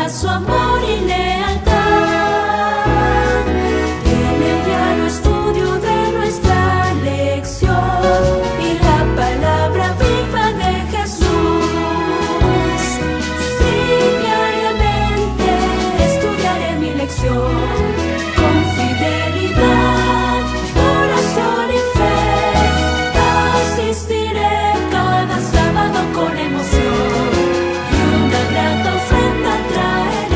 refleja su amor y lealtad. En el diario estudio de nuestra lección y la palabra viva de Jesús. Sí, diariamente estudiaré mi lección con fidelidad, oración y fe. Asistiré cada sábado con emoción y una grata ofrenda traeré.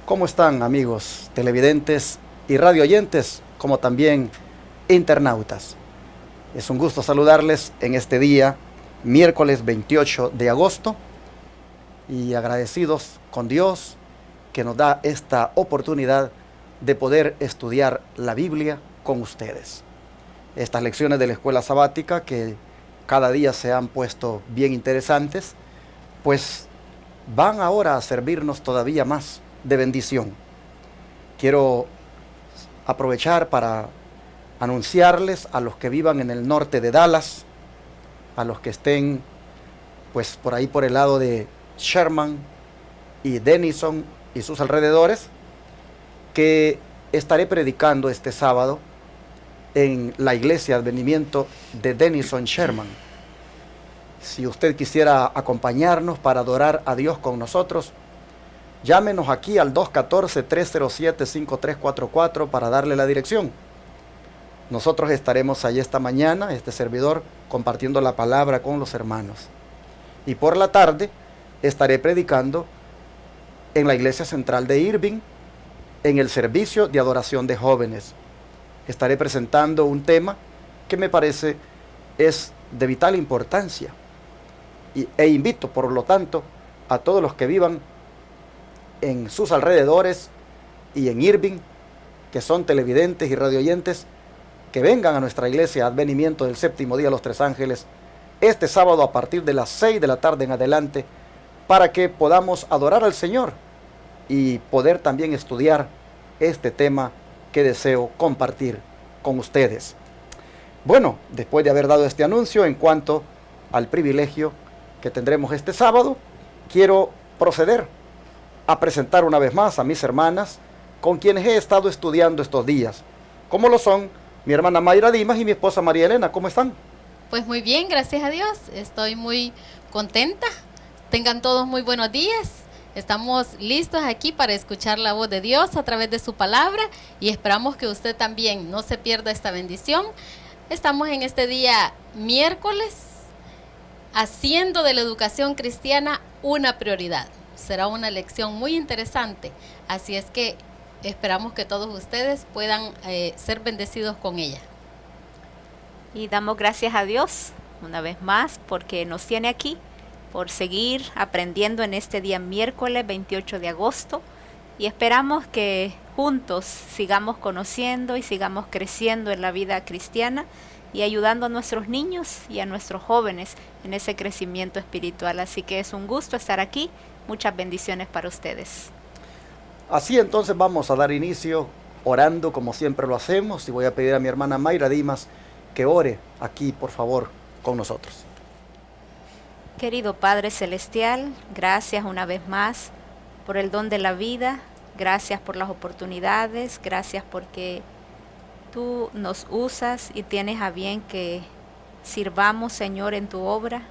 ¿Cómo están, amigos televidentes y radio oyentes, como también internautas? Es un gusto saludarles en este día, miércoles 28 de agosto, y agradecidos con Dios que nos da esta oportunidad de poder estudiar la Biblia con ustedes. Estas lecciones de la escuela sabática, que cada día se han puesto bien interesantes, pues van ahora a servirnos todavía más de bendición. Quiero aprovechar para anunciarles a los que vivan en el norte de Dallas, a los que estén pues por ahí por el lado de Sherman y Denison y sus alrededores, que estaré predicando este sábado en la iglesia Advenimiento de Denison Sherman. Si usted quisiera acompañarnos para adorar a Dios con nosotros, llámenos aquí al 214-307-5344 para darle la dirección. Nosotros estaremos allí esta mañana, este servidor, compartiendo la palabra con los hermanos. Y por la tarde estaré predicando en la iglesia central de Irving, en el servicio de adoración de jóvenes. Estaré presentando un tema que me parece es de vital importancia. E invito, por lo tanto, a todos los que vivan en sus alrededores y en Irving, que son televidentes y radioyentes, que vengan a nuestra iglesia Advenimiento del Séptimo Día de los Tres Ángeles este sábado a partir de las 6 de la tarde en adelante, para que podamos adorar al Señor y poder también estudiar este tema que deseo compartir con ustedes. Bueno, después de haber dado este anuncio en cuanto al privilegio que tendremos este sábado, quiero proceder a presentar una vez más a mis hermanas con quienes he estado estudiando estos días, como lo son mi hermana Mayra Dimas y mi esposa María Elena. ¿Cómo están? Pues muy bien, gracias a Dios. Estoy muy contenta. Tengan todos muy buenos días. Estamos listos aquí para escuchar la voz de Dios a través de su palabra y esperamos que usted también no se pierda esta bendición. Estamos en este día miércoles haciendo de la educación cristiana una prioridad. Será una lección muy interesante, así es que esperamos que todos ustedes puedan ser bendecidos con ella. Y damos gracias a Dios una vez más porque nos tiene aquí, por seguir aprendiendo en este día miércoles 28 de agosto, y esperamos que juntos sigamos conociendo y sigamos creciendo en la vida cristiana y ayudando a nuestros niños y a nuestros jóvenes en ese crecimiento espiritual. Así que es un gusto estar aquí. Muchas bendiciones para ustedes. Así entonces vamos a dar inicio orando como siempre lo hacemos, y voy a pedir a mi hermana Mayra Dimas que ore aquí, por favor, con nosotros. Querido Padre Celestial, gracias una vez más por el don de la vida, gracias por las oportunidades, gracias porque tú nos usas y tienes a bien que sirvamos, Señor, en tu obra.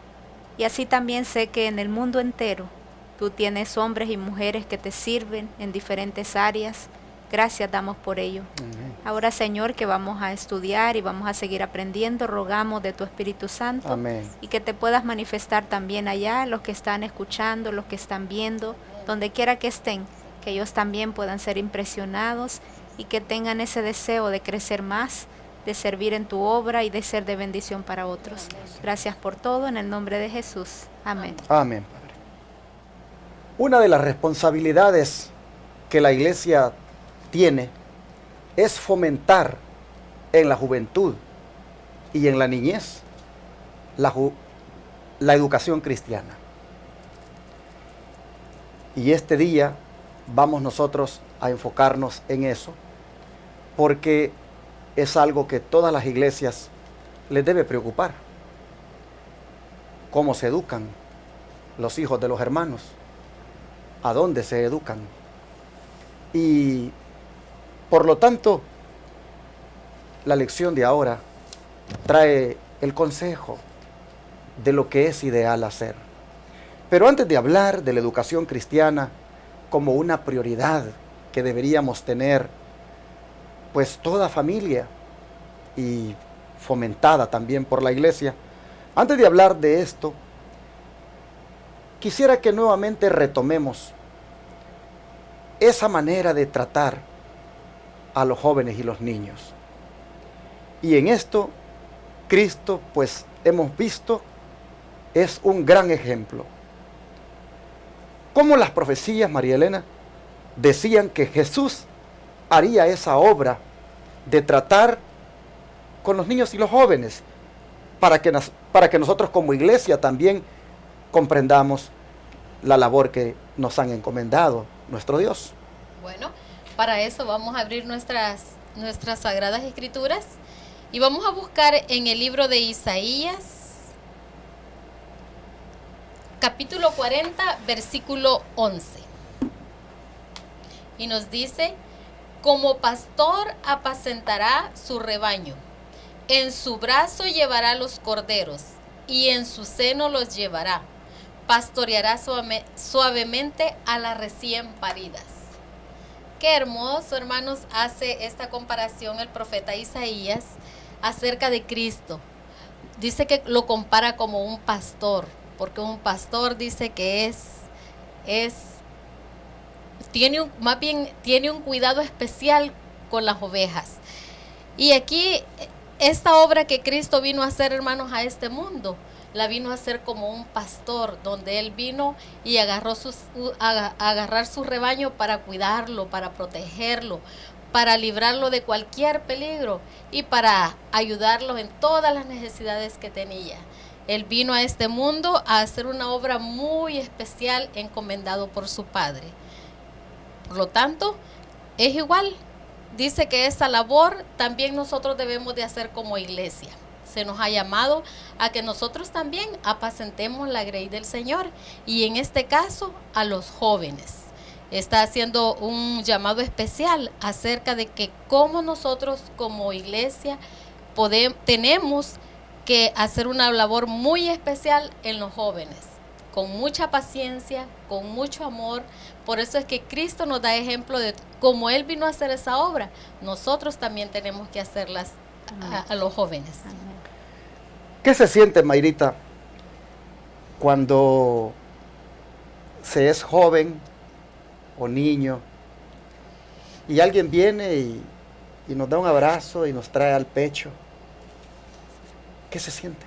Y así también sé que en el mundo entero tú tienes hombres y mujeres que te sirven en diferentes áreas. Gracias damos por ello. Amén. Ahora, Señor, que vamos a estudiar y vamos a seguir aprendiendo, rogamos de tu Espíritu Santo. Amén. Y que te puedas manifestar también allá, los que están escuchando, los que están viendo, donde quiera que estén, que ellos también puedan ser impresionados y que tengan ese deseo de crecer más, de servir en tu obra y de ser de bendición para otros. Gracias por todo, en el nombre de Jesús. Amén. Amén, Padre. Una de las responsabilidades que la iglesia tiene es fomentar en la juventud y en la niñez la educación cristiana. Y este día vamos nosotros a enfocarnos en eso, porque es algo que todas las iglesias les debe preocupar. Cómo se educan los hijos de los hermanos, a dónde se educan. Y por lo tanto, la lección de ahora trae el consejo de lo que es ideal hacer. Pero antes de hablar de la educación cristiana como una prioridad que deberíamos tener, pues toda familia y fomentada también por la iglesia, antes de hablar de esto, quisiera que nuevamente retomemos esa manera de tratar a los jóvenes y los niños. Y en esto, Cristo, pues hemos visto, es un gran ejemplo. Como las profecías, María Elena, decían que Jesús haría esa obra de tratar con los niños y los jóvenes, para que nosotros como iglesia también comprendamos la labor que nos han encomendado nuestro Dios. Bueno, para eso vamos a abrir nuestras Sagradas Escrituras y vamos a buscar en el libro de Isaías, capítulo 40, versículo 11. Y nos dice: como pastor apacentará su rebaño, en su brazo llevará los corderos, y en su seno los llevará. Pastoreará suavemente a las recién paridas. Qué hermoso, hermanos, hace esta comparación el profeta Isaías acerca de Cristo. Dice que lo compara como un pastor, porque un pastor dice que tiene un cuidado especial con las ovejas. Y aquí, esta obra que Cristo vino a hacer, hermanos, a este mundo, la vino a hacer como un pastor, donde Él vino y agarrar su rebaño para cuidarlo, para protegerlo, para librarlo de cualquier peligro y para ayudarlo en todas las necesidades que tenía. Él vino a este mundo a hacer una obra muy especial encomendado por su Padre. Por lo tanto, es igual. Dice que esa labor también nosotros debemos de hacer como iglesia. Se nos ha llamado a que nosotros también apacentemos la grey del Señor, y en este caso a los jóvenes. Está haciendo un llamado especial acerca de que cómo nosotros como iglesia tenemos que hacer una labor muy especial en los jóvenes, con mucha paciencia, con mucho amor. Por eso es que Cristo nos da ejemplo de cómo Él vino a hacer esa obra. Nosotros también tenemos que hacerlas a los jóvenes. ¿Qué se siente, Mayrita, cuando se es joven o niño y alguien viene y nos da un abrazo y nos trae al pecho? ¿Qué se siente?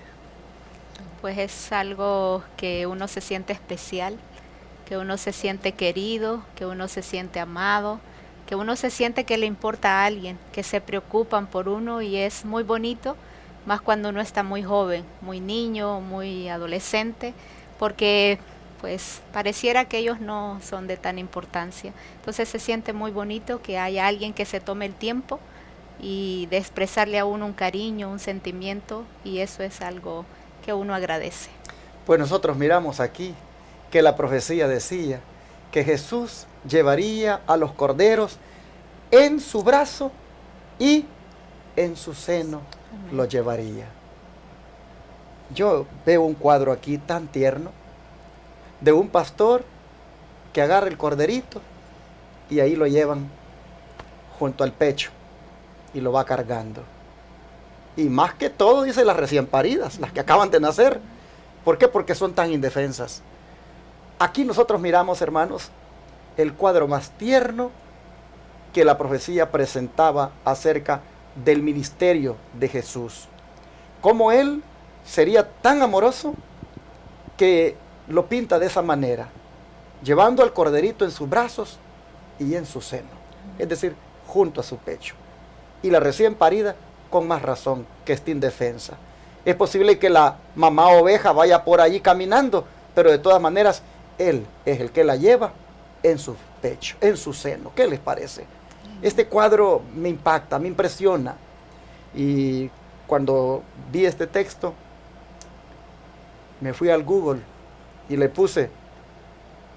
Pues es algo que uno se siente especial, que uno se siente querido, que uno se siente amado, que uno se siente que le importa a alguien, que se preocupan por uno, y es muy bonito, más cuando uno está muy joven, muy niño, muy adolescente, porque pues pareciera que ellos no son de tan importancia. Entonces se siente muy bonito que haya alguien que se tome el tiempo y de expresarle a uno un cariño, un sentimiento, y eso es algo que uno agradece. Pues nosotros miramos aquí que la profecía decía que Jesús llevaría a los corderos en su brazo y en su seno los llevaría. Yo veo un cuadro aquí tan tierno de un pastor que agarra el corderito y ahí lo llevan junto al pecho y lo va cargando. Y más que todo, dice, las recién paridas, las que acaban de nacer. ¿Por qué? Porque son tan indefensas. Aquí nosotros miramos, hermanos, el cuadro más tierno que la profecía presentaba acerca del ministerio de Jesús. Cómo Él sería tan amoroso que lo pinta de esa manera, llevando al corderito en sus brazos y en su seno, es decir, junto a su pecho. Y la recién parida, con más razón, que está indefensa. Es posible que la mamá oveja vaya por allí caminando, pero de todas maneras, Él es el que la lleva en su pecho, en su seno. ¿Qué les parece? Este cuadro me impacta, me impresiona. Y cuando vi este texto, me fui al Google y le puse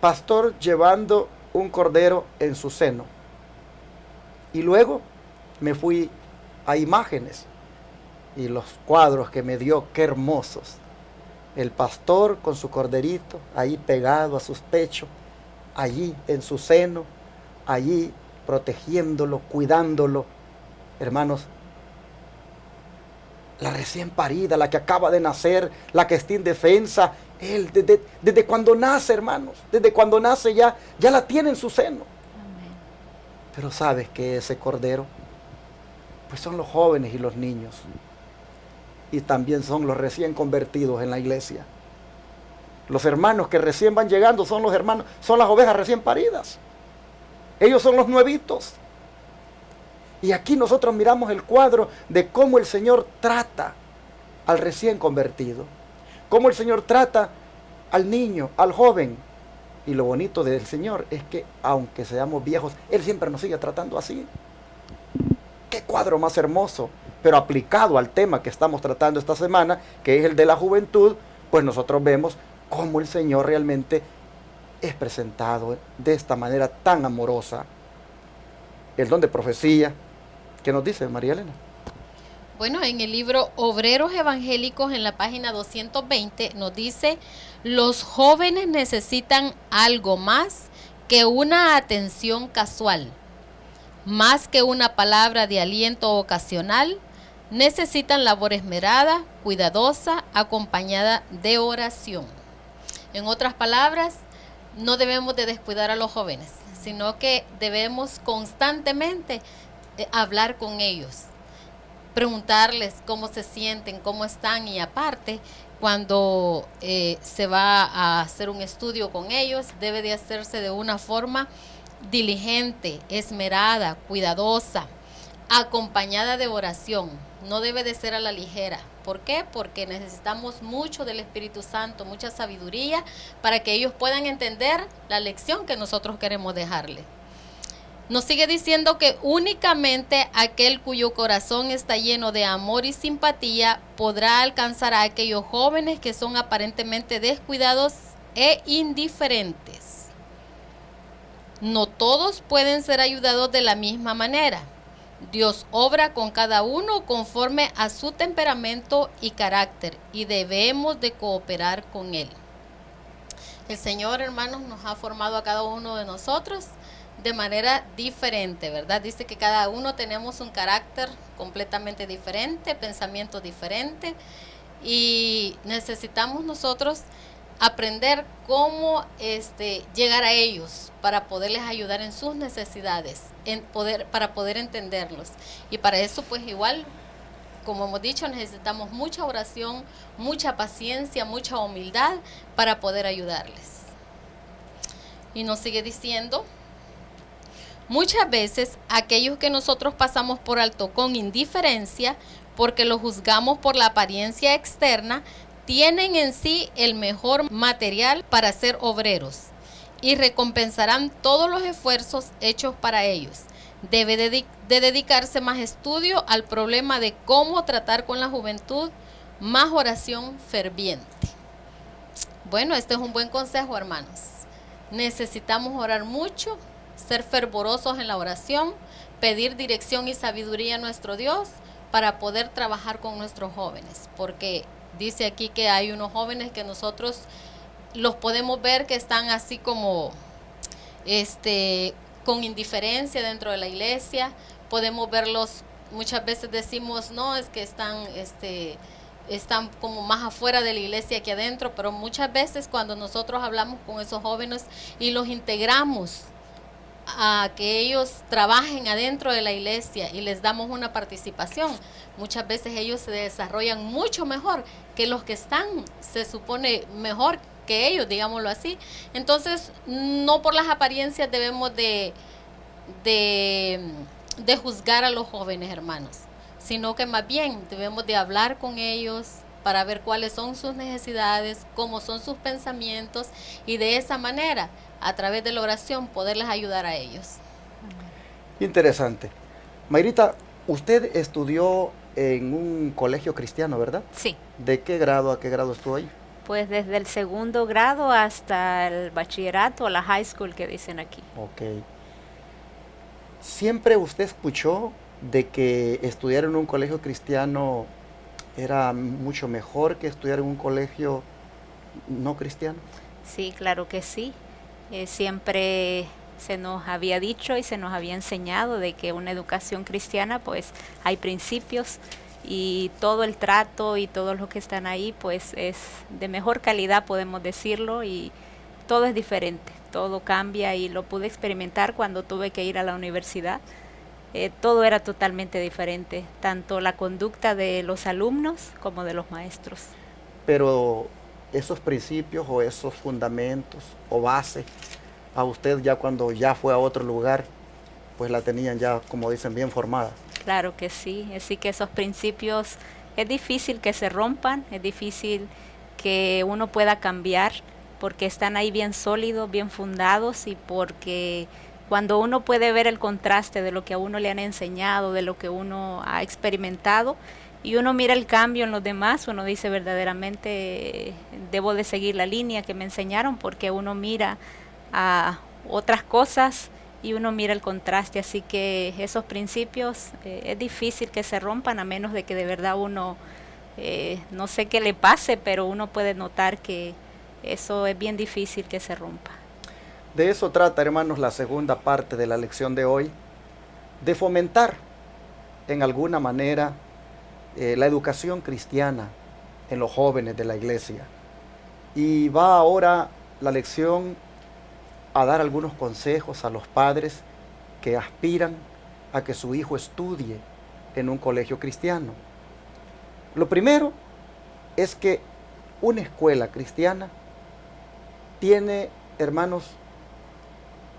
pastor llevando un cordero en su seno. Y luego me fui a imágenes y los cuadros que me dio, qué hermosos. El pastor con su corderito ahí pegado a sus pechos, allí en su seno, allí protegiéndolo, cuidándolo. Hermanos, la recién parida, la que acaba de nacer, la que está indefensa, él desde cuando nace, hermanos, desde cuando nace ya la tiene en su seno. Amén. Pero sabes que ese cordero, pues son los jóvenes y los niños. Y también son los recién convertidos en la iglesia. Los hermanos que recién van llegando son los hermanos, son las ovejas recién paridas. Ellos son los nuevitos. Y aquí nosotros miramos el cuadro de cómo el Señor trata al recién convertido. Cómo el Señor trata al niño, al joven. Y lo bonito del Señor es que aunque seamos viejos, Él siempre nos sigue tratando así. Qué cuadro más hermoso. Pero aplicado al tema que estamos tratando esta semana, que es el de la juventud, pues nosotros vemos cómo el Señor realmente es presentado de esta manera tan amorosa. El don de profecía. ¿Qué nos dice María Elena? Bueno, en el libro Obreros Evangélicos, en la página 220, nos dice: los jóvenes necesitan algo más que una atención casual, más que una palabra de aliento ocasional. Necesitan labor esmerada, cuidadosa, acompañada de oración. En otras palabras, no debemos de descuidar a los jóvenes, sino que debemos constantemente hablar con ellos, preguntarles cómo se sienten, cómo están, y aparte, cuando se va a hacer un estudio con ellos, debe de hacerse de una forma diligente, esmerada, cuidadosa, acompañada de oración. No debe de ser a la ligera. ¿Por qué? Porque necesitamos mucho del Espíritu Santo, mucha sabiduría, para que ellos puedan entender la lección que nosotros queremos dejarles. Nos sigue diciendo que únicamente aquel cuyo corazón está lleno de amor y simpatía podrá alcanzar a aquellos jóvenes que son aparentemente descuidados e indiferentes. No todos pueden ser ayudados de la misma manera. Dios obra con cada uno conforme a su temperamento y carácter, y debemos de cooperar con Él. El Señor, hermanos, nos ha formado a cada uno de nosotros de manera diferente, ¿verdad? Dice que cada uno tenemos un carácter completamente diferente, pensamiento diferente, y necesitamos nosotros aprender cómo llegar a ellos para poderles ayudar en sus necesidades, para poder entenderlos. Y para eso, pues igual, como hemos dicho, necesitamos mucha oración, mucha paciencia, mucha humildad para poder ayudarles. Y nos sigue diciendo: muchas veces aquellos que nosotros pasamos por alto con indiferencia, porque los juzgamos por la apariencia externa, tienen en sí el mejor material para ser obreros y recompensarán todos los esfuerzos hechos para ellos. Debe de dedicarse más estudio al problema de cómo tratar con la juventud, más oración ferviente. Bueno, este es un buen consejo, hermanos. Necesitamos orar mucho, ser fervorosos en la oración, pedir dirección y sabiduría a nuestro Dios para poder trabajar con nuestros jóvenes, porque dice aquí que hay unos jóvenes que nosotros los podemos ver que están así como con indiferencia dentro de la iglesia. Podemos verlos, muchas veces decimos, no, es que están como más afuera de la iglesia que adentro, pero muchas veces cuando nosotros hablamos con esos jóvenes y los integramos a que ellos trabajen adentro de la iglesia y les damos una participación, muchas veces ellos se desarrollan mucho mejor que los que están, se supone, mejor que ellos, digámoslo así. Entonces, no por las apariencias debemos de juzgar a los jóvenes, hermanos, sino que más bien debemos de hablar con ellos para ver cuáles son sus necesidades, cómo son sus pensamientos, y de esa manera, a través de la oración, poderles ayudar a ellos. Interesante. Mayrita, usted estudió en un colegio cristiano, ¿verdad? Sí. ¿De qué grado a qué grado estuvo ahí? Pues desde el segundo grado hasta el bachillerato, la high school que dicen aquí. Ok. ¿Siempre usted escuchó de que estudiar en un colegio cristiano era mucho mejor que estudiar en un colegio no cristiano? Sí, claro que sí. Siempre se nos había dicho y se nos había enseñado de que una educación cristiana pues hay principios y todo el trato y todos los que están ahí pues es de mejor calidad, podemos decirlo, y todo es diferente, todo cambia y lo pude experimentar cuando tuve que ir a la universidad. Todo era totalmente diferente, tanto la conducta de los alumnos como de los maestros. Pero esos principios o esos fundamentos o bases, a usted ya cuando ya fue a otro lugar, pues la tenían ya, como dicen, bien formada. Claro que sí, así que esos principios es difícil que se rompan, es difícil que uno pueda cambiar porque están ahí bien sólidos, bien fundados y porque cuando uno puede ver el contraste de lo que a uno le han enseñado, de lo que uno ha experimentado y uno mira el cambio en los demás, uno dice verdaderamente debo de seguir la línea que me enseñaron porque uno mira a otras cosas y uno mira el contraste, así que esos principios es difícil que se rompan a menos de que de verdad uno, no sé qué le pase, pero uno puede notar que eso es bien difícil que se rompa. De eso trata, hermanos, la segunda parte de la lección de hoy, de fomentar en alguna manera la educación cristiana en los jóvenes de la iglesia. Y va ahora la lección a dar algunos consejos a los padres que aspiran a que su hijo estudie en un colegio cristiano. Lo primero es que una escuela cristiana tiene, hermanos,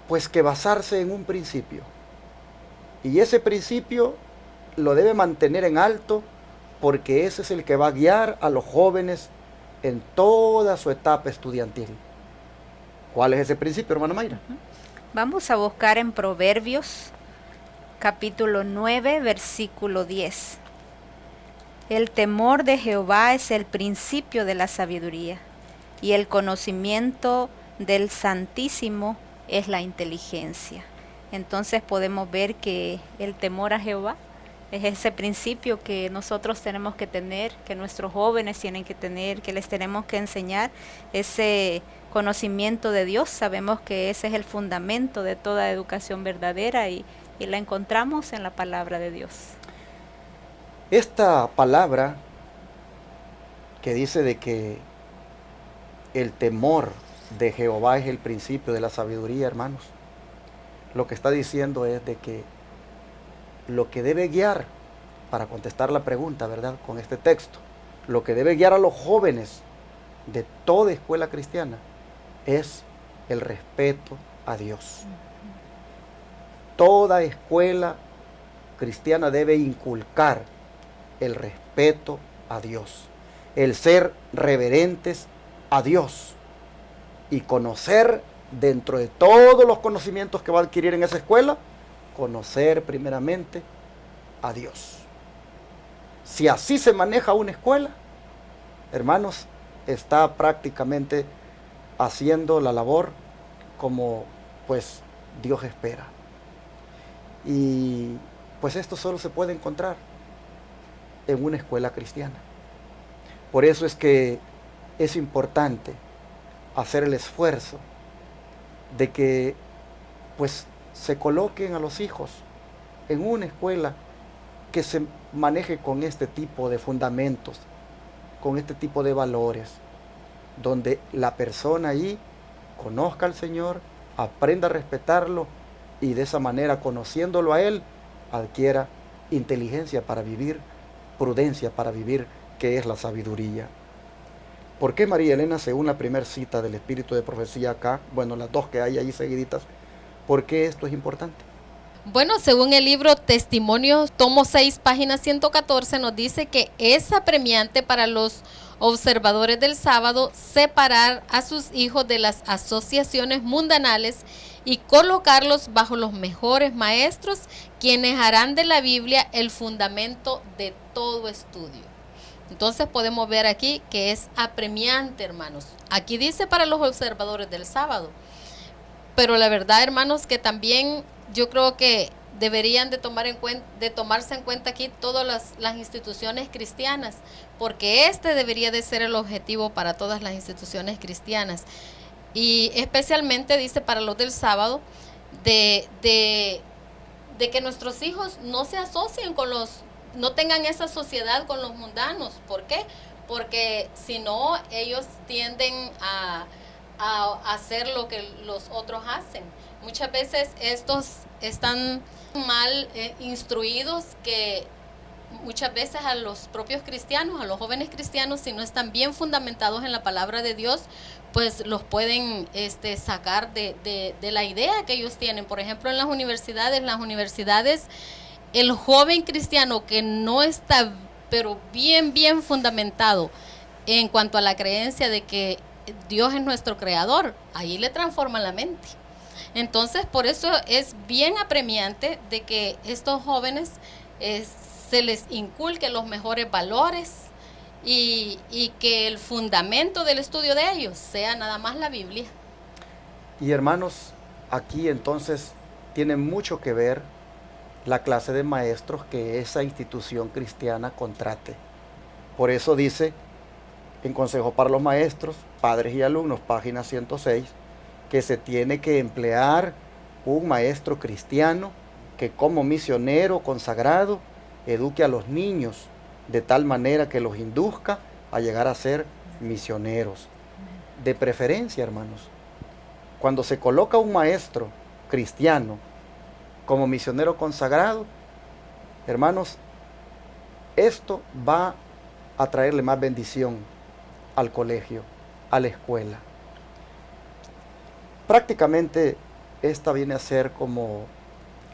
pues que basarse en un principio. Y ese principio lo debe mantener en alto porque ese es el que va a guiar a los jóvenes en toda su etapa estudiantil. ¿Cuál es ese principio, hermana Mayra? Vamos a buscar en Proverbios, capítulo 9, versículo 10. El temor de Jehová es el principio de la sabiduría, y el conocimiento del Santísimo es la inteligencia. Entonces podemos ver que el temor a Jehová es ese principio que nosotros tenemos que tener, que nuestros jóvenes tienen que tener, que les tenemos que enseñar, ese conocimiento de Dios. Sabemos que ese es el fundamento de toda educación verdadera y la encontramos en la palabra de Dios. Esta palabra que dice de que el temor de Jehová es el principio de la sabiduría, hermanos, lo que está diciendo es de que lo que debe guiar, para contestar la pregunta, ¿verdad?, con este texto, lo que debe guiar a los jóvenes de toda escuela cristiana es el respeto a Dios. Toda escuela cristiana debe inculcar el respeto a Dios, el ser reverentes a Dios y conocer dentro de todos los conocimientos que va a adquirir en esa escuela, conocer primeramente a Dios. Si así se maneja una escuela, hermanos, está prácticamente haciendo la labor como pues Dios espera. Y pues esto solo se puede encontrar en una escuela cristiana. Por eso es que es importante hacer el esfuerzo de que pues se coloquen a los hijos en una escuela que se maneje con este tipo de fundamentos, con este tipo de valores, donde la persona ahí conozca al Señor, aprenda a respetarlo y de esa manera, conociéndolo a Él, adquiera inteligencia para vivir, prudencia para vivir, que es la sabiduría. ¿Por qué, María Elena, según la primera cita del Espíritu de Profecía acá, bueno, las dos que hay ahí seguiditas, por qué esto es importante? Bueno, según el libro Testimonios, tomo 6, página 114, nos dice que es apremiante para los observadores del sábado separar a sus hijos de las asociaciones mundanales y colocarlos bajo los mejores maestros, quienes harán de la Biblia el fundamento de todo estudio. Entonces podemos ver aquí que es apremiante, hermanos. Aquí dice para los observadores del sábado. Pero la verdad, hermanos, que también yo creo que deberían de tomarse en cuenta aquí todas las instituciones cristianas, porque este debería de ser el objetivo para todas las instituciones cristianas. Y especialmente dice para los del sábado, de que nuestros hijos no se asocien no tengan esa sociedad con los mundanos. ¿Por qué? Porque si no, ellos tienden a hacer lo que los otros hacen. Muchas veces estos están mal instruidos, que muchas veces a los propios cristianos, a los jóvenes cristianos, si no están bien fundamentados en la palabra de Dios, pues los pueden sacar de la idea que ellos tienen. Por ejemplo, en las universidades, el joven cristiano que no está, pero bien fundamentado en cuanto a la creencia de que Dios es nuestro creador, ahí le transforma la mente. Entonces, por eso es bien apremiante de que estos jóvenes se les inculque los mejores valores y que el fundamento del estudio de ellos sea nada más la Biblia. Y hermanos, aquí entonces tiene mucho que ver la clase de maestros que esa institución cristiana contrate. Por eso dice en Consejo para los Maestros, Padres y Alumnos, página 106, que se tiene que emplear un maestro cristiano que como misionero consagrado eduque a los niños de tal manera que los induzca a llegar a ser misioneros. De preferencia, hermanos, cuando se coloca un maestro cristiano como misionero consagrado, hermanos, esto va a traerle más bendición al colegio, a la escuela. Prácticamente esta viene a ser como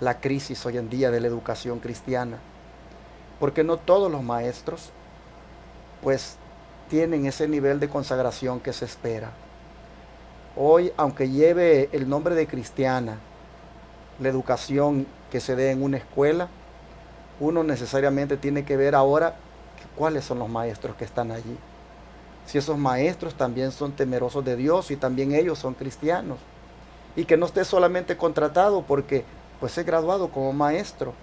la crisis hoy en día de la educación cristiana, porque no todos los maestros pues tienen ese nivel de consagración que se espera. Hoy, aunque lleve el nombre de cristiana, la educación que se dé en una escuela, uno necesariamente tiene que ver ahora cuáles son los maestros que están allí. Si esos maestros también son temerosos de Dios y también ellos son cristianos. Y que no esté solamente contratado porque pues es graduado como maestro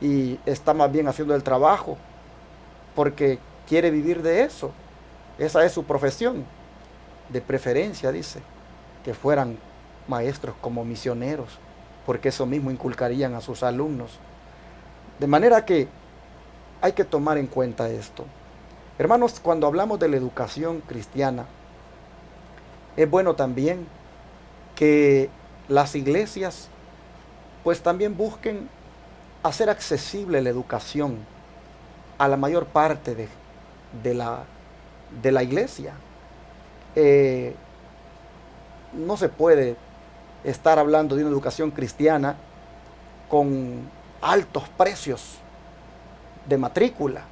y está más bien haciendo el trabajo porque quiere vivir de eso. Esa es su profesión. De preferencia, dice, que fueran maestros como misioneros, porque eso mismo inculcarían a sus alumnos. De manera que hay que tomar en cuenta esto. Hermanos, cuando hablamos de la educación cristiana, es bueno también que las iglesias pues también busquen hacer accesible la educación a la mayor parte de la iglesia. No se puede estar hablando de una educación cristiana con altos precios de matrícula,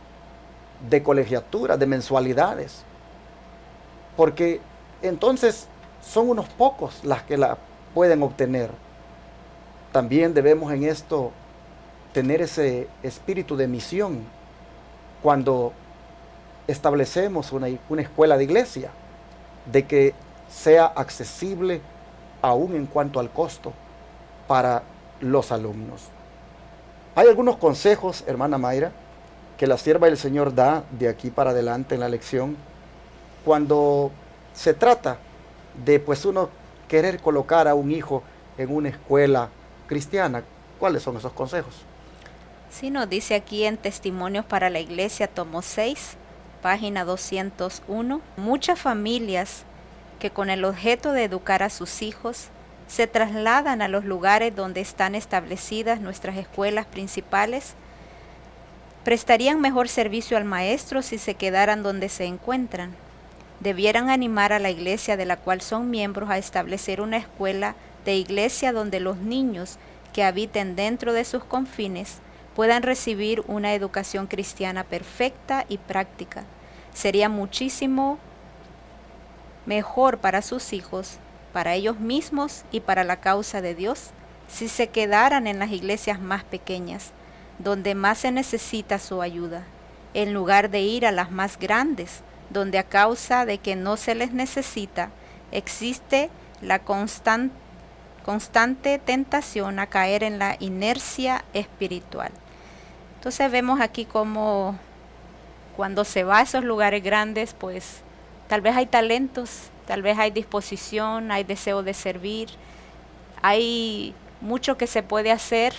de colegiatura, de mensualidades, porque entonces son unos pocos las que la pueden obtener. También debemos en esto tener ese espíritu de misión cuando establecemos una escuela de iglesia, de que sea accesible aún en cuanto al costo para los alumnos. Hay algunos consejos, hermana Mayra, que la sierva del Señor da de aquí para adelante en la lección, cuando se trata de pues uno querer colocar a un hijo en una escuela cristiana. ¿Cuáles son esos consejos? Sí, nos dice aquí en Testimonios para la Iglesia, tomo 6, página 201. Muchas familias que con el objeto de educar a sus hijos se trasladan a los lugares donde están establecidas nuestras escuelas principales, prestarían mejor servicio al maestro si se quedaran donde se encuentran. Debieran animar a la iglesia de la cual son miembros a establecer una escuela de iglesia donde los niños que habiten dentro de sus confines puedan recibir una educación cristiana perfecta y práctica. Sería muchísimo mejor para sus hijos, para ellos mismos y para la causa de Dios, si se quedaran en las iglesias más pequeñas, donde más se necesita su ayuda. en lugar de ir a las más grandes, donde a causa de que no se les necesita, existe la constante tentación a caer en la inercia espiritual. Entonces vemos aquí como cuando se va a esos lugares grandes, pues tal vez hay talentos, tal vez hay disposición, hay deseo de servir, hay mucho que se puede hacer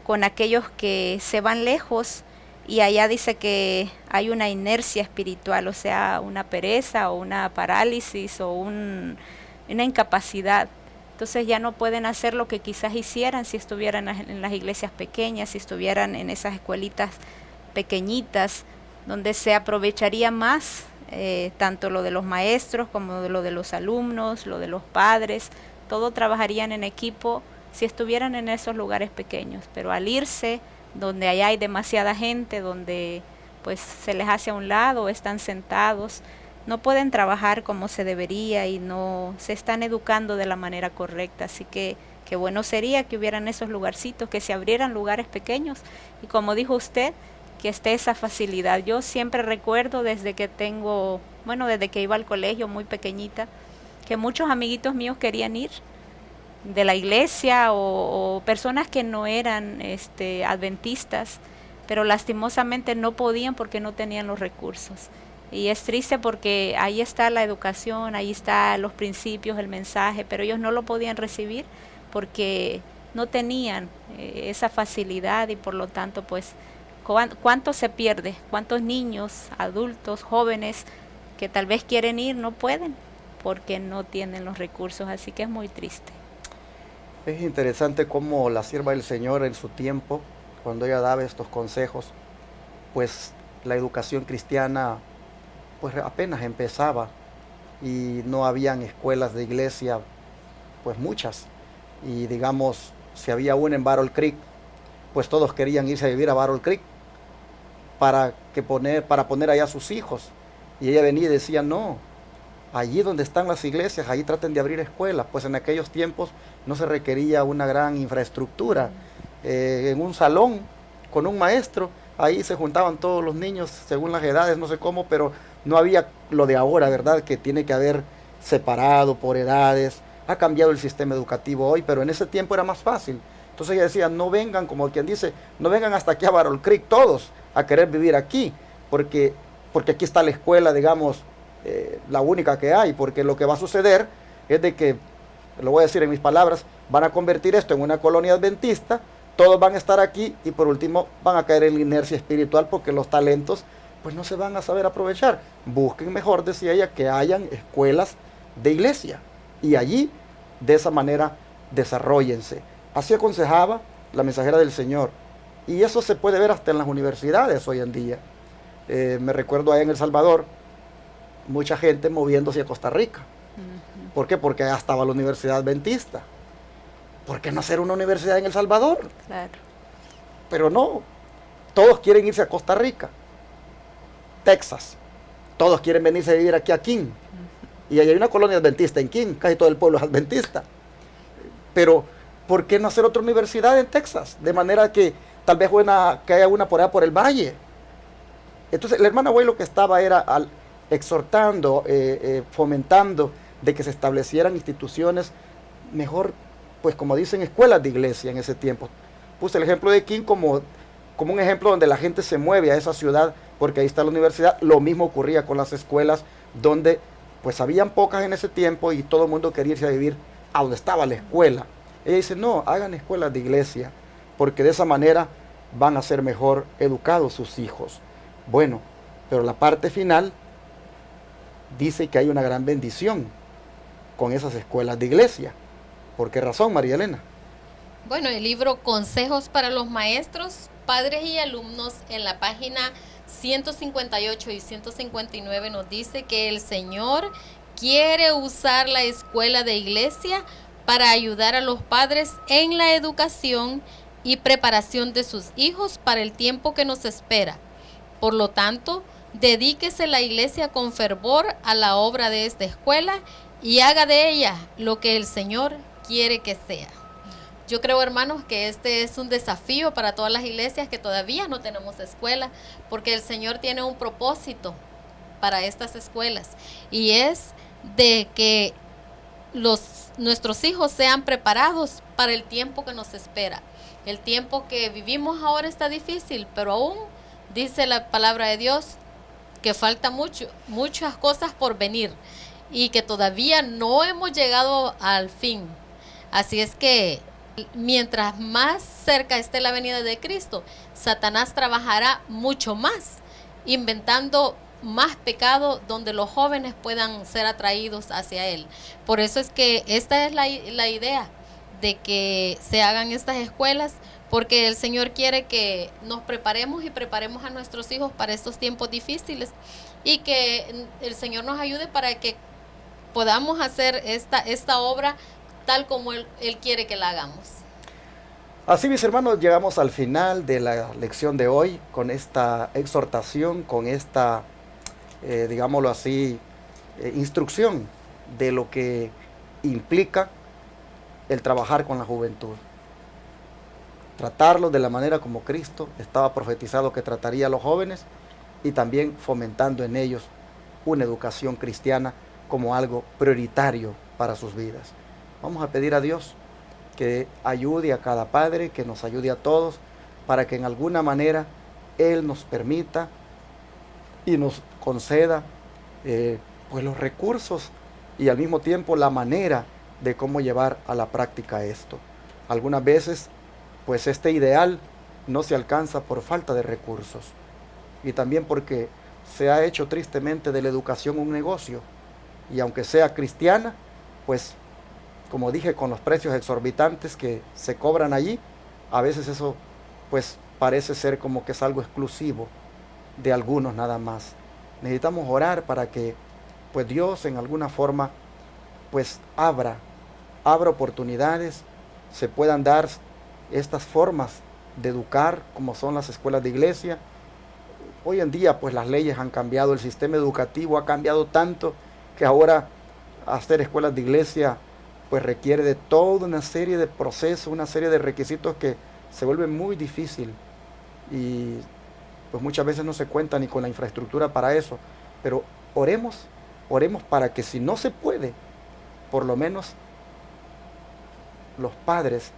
con aquellos que se van lejos, y allá dice que hay una inercia espiritual, o sea, una pereza o una parálisis o una incapacidad. Entonces ya no pueden hacer lo que quizás hicieran si estuvieran en las iglesias pequeñas, si estuvieran en esas escuelitas pequeñitas, donde se aprovecharía más tanto lo de los maestros como lo de los alumnos, lo de los padres, todo trabajarían en equipo si estuvieran en esos lugares pequeños. Pero al irse donde allá hay demasiada gente, donde pues se les hace a un lado, están sentados, no pueden trabajar como se debería y no se están educando de la manera correcta. Así que qué bueno sería que hubieran esos lugarcitos, que se abrieran lugares pequeños, y como dijo usted, que esté esa facilidad. Yo siempre recuerdo desde que iba al colegio muy pequeñita, que muchos amiguitos míos querían ir de la iglesia o personas que no eran adventistas, pero lastimosamente no podían porque no tenían los recursos. Y es triste porque ahí está la educación, ahí están los principios, el mensaje, pero ellos no lo podían recibir porque no tenían esa facilidad, y por lo tanto pues ¿cuánto se pierde? ¿Cuántos niños, adultos, jóvenes que tal vez quieren ir no pueden porque no tienen los recursos? Así que es muy triste. Es interesante cómo la sierva del Señor en su tiempo, cuando ella daba estos consejos, pues la educación cristiana pues apenas empezaba y no habían escuelas de iglesia, pues muchas. Y digamos, si había una en Battle Creek, pues todos querían irse a vivir a Battle Creek para poner allá a sus hijos. Y ella venía y decía, no, allí donde están las iglesias, allí traten de abrir escuelas. Pues en aquellos tiempos no se requería una gran infraestructura. En un salón con un maestro, ahí se juntaban todos los niños según las edades, no sé cómo, pero no había lo de ahora, ¿verdad? Que tiene que haber separado por edades. Ha cambiado el sistema educativo hoy, pero en ese tiempo era más fácil. Entonces ella decía, no vengan, como quien dice, no vengan hasta aquí a Battle Creek todos a querer vivir aquí, porque aquí está la escuela, digamos, la única que hay, porque lo que va a suceder es de que, lo voy a decir en mis palabras, van a convertir esto en una colonia adventista, todos van a estar aquí y por último van a caer en la inercia espiritual porque los talentos pues no se van a saber aprovechar. Busquen mejor, decía ella, que hayan escuelas de iglesia y allí de esa manera desarróllense. Así aconsejaba la mensajera del Señor, y eso se puede ver hasta en las universidades hoy en día. Me recuerdo allá en El Salvador, mucha gente moviéndose a Costa Rica. ¿Por qué? Porque allá estaba la Universidad Adventista. ¿Por qué no hacer una universidad en El Salvador? Claro. Pero no, todos quieren irse a Costa Rica, Texas, todos quieren venirse a vivir aquí a King, y ahí hay una colonia adventista en King, casi todo el pueblo es adventista. Pero ¿por qué no hacer otra universidad en Texas? De manera que tal vez que haya una por allá por el valle. Entonces la hermana Güey lo que estaba era exhortando, fomentando de que se establecieran instituciones mejor, pues como dicen, escuelas de iglesia en ese tiempo. Puse el ejemplo de King como un ejemplo donde la gente se mueve a esa ciudad porque ahí está la universidad. Lo mismo ocurría con las escuelas donde pues habían pocas en ese tiempo y todo el mundo quería irse a vivir a donde estaba la escuela. Ella dice, no, hagan escuelas de iglesia, porque de esa manera van a ser mejor educados sus hijos. Bueno, pero la parte final dice que hay una gran bendición con esas escuelas de iglesia. ¿Por qué razón, María Elena? Bueno, el libro Consejos para los Maestros, Padres y Alumnos, en la página 158 y 159 nos dice que el Señor quiere usar la escuela de iglesia para ayudar a los padres en la educación y preparación de sus hijos para el tiempo que nos espera. Por lo tanto, dedíquese la iglesia con fervor a la obra de esta escuela y haga de ella lo que el Señor quiere que sea. Yo creo, hermanos, que este es un desafío para todas las iglesias que todavía no tenemos escuela, porque el Señor tiene un propósito para estas escuelas, y es de que nuestros hijos sean preparados para el tiempo que nos espera. El tiempo que vivimos ahora está difícil, pero aún dice la palabra de Dios que falta muchas cosas por venir y que todavía no hemos llegado al fin. Así es que mientras más cerca esté la venida de Cristo, Satanás trabajará mucho más, inventando más pecado donde los jóvenes puedan ser atraídos hacia él. Por eso es que esta es la idea de que se hagan estas escuelas, porque el Señor quiere que nos preparemos y preparemos a nuestros hijos para estos tiempos difíciles, y que el Señor nos ayude para que podamos hacer esta obra tal como Él quiere que la hagamos. Así, mis hermanos, llegamos al final de la lección de hoy con esta exhortación, con esta, digámoslo así, instrucción de lo que implica el trabajar con la juventud. Tratarlos de la manera como Cristo estaba profetizado que trataría a los jóvenes, y también fomentando en ellos una educación cristiana como algo prioritario para sus vidas. Vamos a pedir a Dios que ayude a cada padre, que nos ayude a todos, para que en alguna manera Él nos permita y nos conceda pues los recursos y al mismo tiempo la manera de cómo llevar a la práctica esto. Algunas veces pues este ideal no se alcanza por falta de recursos, y también porque se ha hecho tristemente de la educación un negocio, y aunque sea cristiana, pues como dije, con los precios exorbitantes que se cobran allí, a veces eso pues parece ser como que es algo exclusivo de algunos nada más. Necesitamos orar para que pues Dios en alguna forma pues abra oportunidades, se puedan dar estas formas de educar como son las escuelas de iglesia. Hoy en día pues las leyes han cambiado, el sistema educativo ha cambiado tanto que ahora hacer escuelas de iglesia pues requiere de toda una serie de procesos, una serie de requisitos que se vuelven muy difícil, y pues muchas veces no se cuenta ni con la infraestructura para eso. Pero oremos para que si no se puede, por lo menos los padres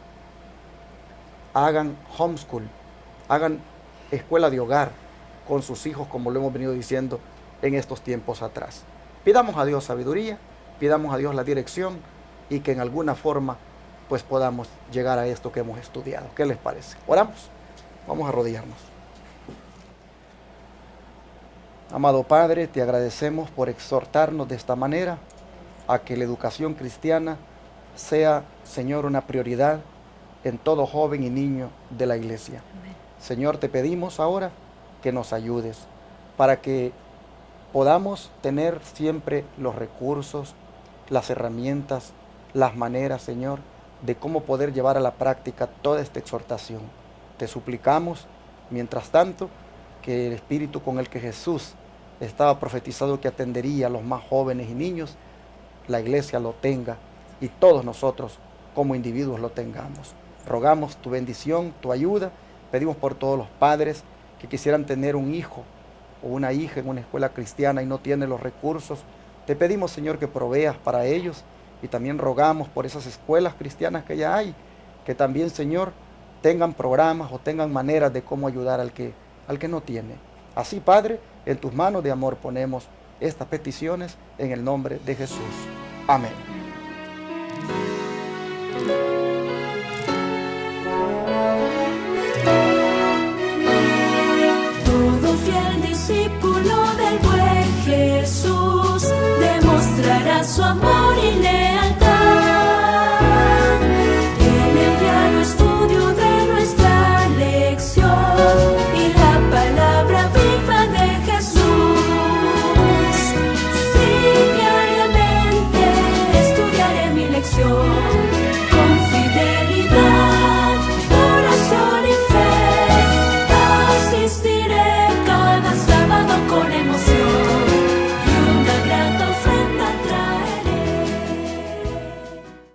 hagan homeschool, hagan escuela de hogar con sus hijos, como lo hemos venido diciendo en estos tiempos atrás. Pidamos a Dios sabiduría, pidamos a Dios la dirección, y que en alguna forma pues podamos llegar a esto que hemos estudiado. ¿Qué les parece? Oramos. Vamos a arrodillarnos. Amado Padre, te agradecemos por exhortarnos de esta manera a que la educación cristiana sea, Señor, una prioridad en todo joven y niño de la iglesia. Amén. Señor, te pedimos ahora que nos ayudes para que podamos tener siempre los recursos, las herramientas, las maneras, Señor, de cómo poder llevar a la práctica toda esta exhortación. Te suplicamos, mientras tanto, que el espíritu con el que Jesús estaba profetizado que atendería a los más jóvenes y niños, la iglesia lo tenga, y todos nosotros como individuos lo tengamos. Rogamos tu bendición, tu ayuda. Pedimos por todos los padres que quisieran tener un hijo o una hija en una escuela cristiana y no tienen los recursos. Te pedimos, Señor, que proveas para ellos, y también rogamos por esas escuelas cristianas que ya hay, que también, Señor, tengan programas o tengan maneras de cómo ayudar al que no tiene. Así, Padre, en tus manos de amor ponemos estas peticiones en el nombre de Jesús. Amén.